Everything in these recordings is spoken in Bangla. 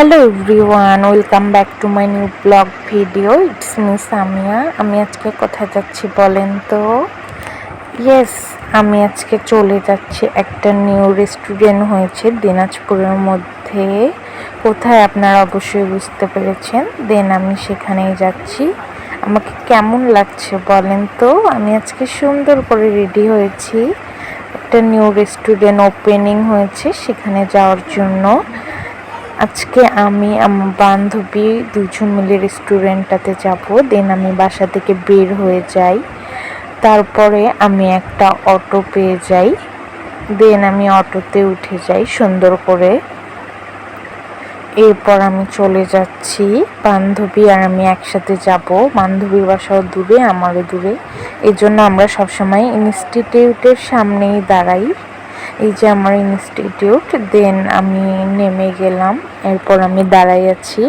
Hello everyone, welcome back to my new blog video. It's me Samia. আমি আজকে কোথায় যাচ্ছি বলেন তো? ইয়েস, আমি আজকে চলে যাচ্ছি, একটা নিউ রেস্টুরেন্ট হয়েছে দিনাজপুরের মধ্যে। কোথায় আপনারা অবশ্যই বুঝতে পেরেছেন। দেন আমি সেখানেই যাচ্ছি। আমাকে কেমন লাগছে বলেন তো? আমি আজকে সুন্দর করে রেডি হয়েছি, একটা নিউ রেস্টুরেন্ট ওপেনিং হয়েছে সেখানে যাওয়ার জন্য। আজকে আমি আমার বান্ধবী দুজন মিলে রেস্টুরেন্টটাতে যাব। দেন আমি বাসা থেকে বের হয়ে যাই, তারপরে আমি একটা অটো পেয়ে যাই। দেন আমি অটোতে উঠে যাই সুন্দর করে। এরপর আমি চলে যাচ্ছি, বান্ধবী আর আমি একসাথে যাব। বান্ধবীর বাসাও দূরে, আমারও দূরে, এই জন্য আমরা সবসময় ইনস্টিটিউটের সামনেই দাঁড়াই। এই যে আমার ইনস্টিটিউট। দেন আমি নেমে গেলাম, এরপর আমি দাঁড়াই আছি,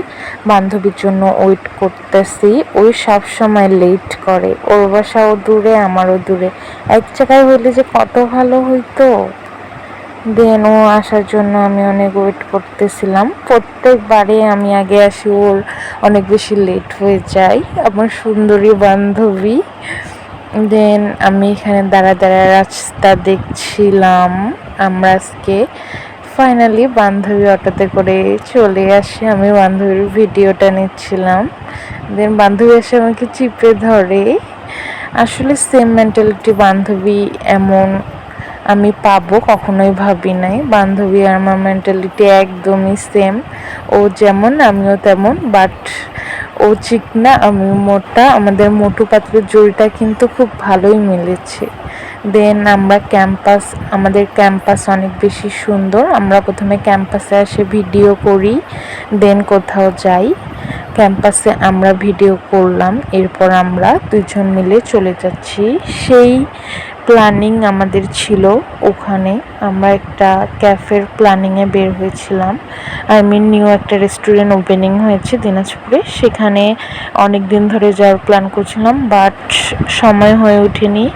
বান্ধবীর জন্য ওয়েট করতেছি। ওই সব সময় লেট করে, ওর বাসাও দূরে আমারও দূরে, এক জায়গায় হইলে যে কত ভালো হইতো। দেন ও আসার জন্য আমি অনেক ওয়েট করতেছিলাম। প্রত্যেকবারে আমি আগে আসি, ওর অনেক বেশি লেট হয়ে যায়, আমার সুন্দরী বান্ধবী। দেন আমি এখানে দাঁড়া দাঁড়া রাস্তা দেখছিলাম। আমরা আজকে ফাইনালি বান্ধবী অটোতে করে চলে আসি, আমি বান্ধবীর ভিডিওটা নিচ্ছিলাম। দেন বান্ধবী এসে আমাকে চিপে ধরে। আসলে সেম মেন্টালিটি বান্ধবী এমন আমি পাবো কখনোই ভাবি নাই। বান্ধবী আর আমার মেন্টালিটি একদমই সেম। ও যেমন আমিও তেমন, বাট ও চিকনা আমি মোটা, আমাদের মোটু পাতলুর জুড়িটা কিন্তু খুব ভালোই মিলেছে। দেন আমরা আমাদের ক্যাম্পাস অনেক বেশি সুন্দর। আমরা প্রথমে ক্যাম্পাসে এসে ভিডিও করি, দেন কোথাও যাই। ক্যাম্পাসে আমরা ভিডিও করলাম, এরপর আমরা দুজন মিলে চলে যাচ্ছি। সেই প্ল্যানিং আমাদের ছিল ওখানে। আমরা একটা ক্যাফের প্ল্যানিংয়ে বের হয়েছিলাম। নিউ একটা রেস্টুরেন্ট ওপেনিং হয়েছে দিনাজপুরে, সেখানে অনেক দিন ধরে যাওয়ার প্ল্যান করছিলাম, বাট সময় হয়ে ওঠেনি।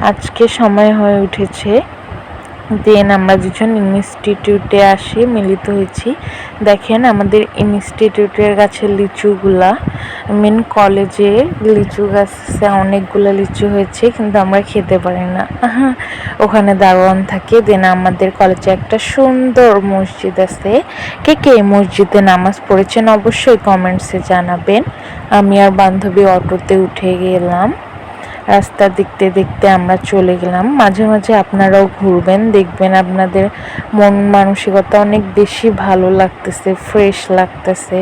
আজকে সময় হয়ে উঠেছে। দেন আমরা দুজন ইনস্টিটিউটে আসি, মিলিত হয়েছি। দেখেন আমাদের ইনস্টিটিউটের গাছের লিচুগুলা, কলেজে লিচু গাছে অনেকগুলো লিচু হয়েছে, কিন্তু আমরা খেতে পারি না, ওখানে দারোয়ান থাকে। দেন আমাদের কলেজে একটা সুন্দর মসজিদ আছে। কে কে মসজিদে নামাজ পড়েছেন অবশ্যই কমেন্টসে জানাবেন। আমি আর বান্ধবী অটোতে উঠে গেলাম। রাস্তা দেখতে দেখতে আমরা চলে গেলাম। মাঝে মাঝে আপনারাও ঘুরবেন, দেখবেন আপনাদের মন মানসিকতা অনেক বেশি ভালো লাগতেছে, ফ্রেশ লাগতেছে।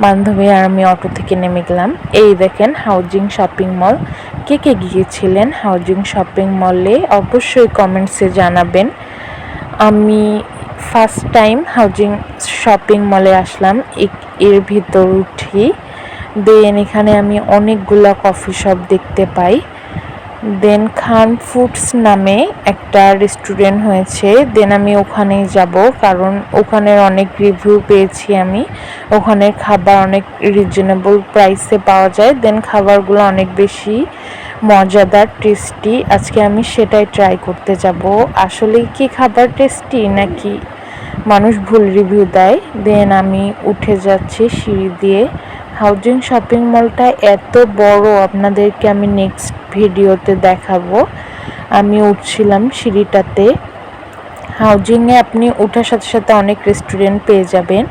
বান্ধবী আর আমি অটো থেকে নেমে গেলাম। এই দেখেন হাউজিং শপিং মল। কে কে গিয়েছিলেন হাউজিং শপিং মলে অবশ্যই কমেন্টসে জানাবেন। আমি ফার্স্ট টাইম হাউজিং শপিং মলে আসলাম, এর ভিতর উঠি। দেন এখানে আমি অনেকগুলা কফি শপ দেখতে পাই। দেন খান ফুডস নামে একটা রেস্টুরেন্ট হয়েছে। দেন আমি ওখানেই যাব, কারণ ওখানের অনেক রিভিউ পেয়েছি আমি। ওখানের খাবার অনেক রিজনেবল প্রাইসে পাওয়া যায়। দেন খাবারগুলো অনেক বেশি মজাদার, টেস্টি। আজকে আমি সেটাই ট্রাই করতে যাব। আসলে কি খাবার টেস্টি নাকি মানুষ ভুল রিভিউ দেয়। দেন আমি উঠে যাচ্ছি সিঁড়ি দিয়ে। হাউজিং শপিং মলটা এত বড়, আপনাদেরকে আমি নেক্সট ভিডিওতে দেখাবো। আমি উঠছিলাম সিঁড়িটাতে। হাউজিংয়ে আপনি ওঠার সাথে সাথে অনেক রেস্টুরেন্ট পেয়ে যাবেন।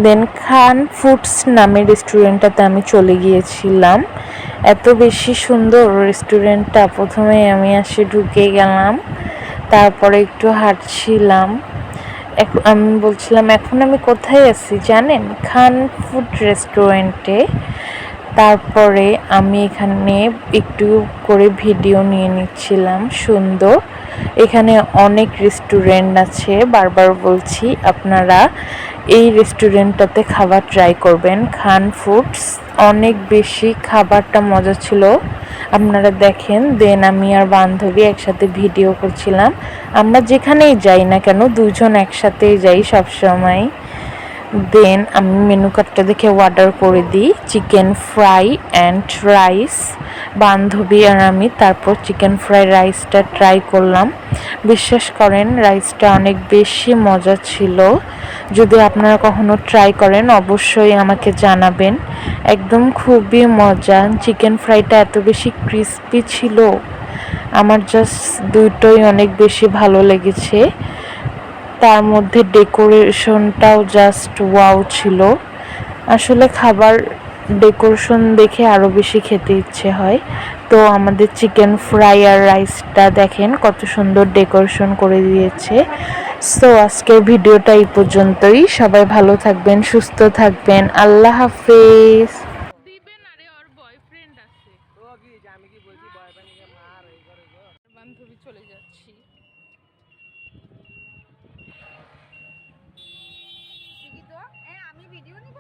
দেন খান ফুডস নামে রেস্টুরেন্টটাতে আমি চলে গিয়েছিলাম। এত বেশি সুন্দর রেস্টুরেন্টটা, প্রথমে আমি ঢুকে গেলাম, তারপরে একটু হাঁটছিলাম। আমি বলছিলাম এখন আমি কোথায় আছি জানেন? খান ফুড রেস্টুরেন্টে। তারপরে আমি এখানে একটু করে ভিডিও নিয়ে নিচ্ছিলাম। সুন্দর, এখানে অনেক রেস্টুরেন্ট আছে। বারবার বলছি আপনারা এই রেস্টুরেন্টটাতে খাবার ট্রাই করবেন, খান ফুডস। অনেক বেশি খাবারটা মজা ছিল, আপনারা দেখেন। দেন আমি আর বান্ধবী একসাথে ভিডিও করছিলাম। আমরা যেখানেই যাই না কেন দুজন একসাথেই যাই সব সময়। দেন আমি মেনু কার্ডটা দেখে অর্ডার করে দিই চিকেন ফ্রাই অ্যান্ড রাইস। বান্ধবী আর আমি তারপর চিকেন ফ্রাই রাইসটা ট্রাই করলাম। বিশ্বাস করেন রাইসটা অনেক বেশি মজা ছিল। যদি আপনারা কখনো ট্রাই করেন অবশ্যই আমাকে জানাবেন। একদম খুবই মজা। চিকেন ফ্রাইটা এত বেশি ক্রিস্পি ছিল, আমার জাস্ট দুটোই অনেক বেশি ভালো লেগেছে। তার মধ্যে ডেকোরেশনটাও জাস্ট ওয়াও ছিল। আসলে খাবার ডেকোরেশন দেখে আরও বেশি খেতে ইচ্ছে হয়। তো আমাদের চিকেন ফ্রাই আর রাইসটা দেখেন কত সুন্দর ডেকোরেশন করে দিয়েছে। সো আজকের ভিডিওটা এই পর্যন্তই। সবাই ভালো থাকবেন, সুস্থ থাকবেন। আল্লাহ হাফেজ। বান্ধবী চলে যাচ্ছি। আমি ভিডিও নিব।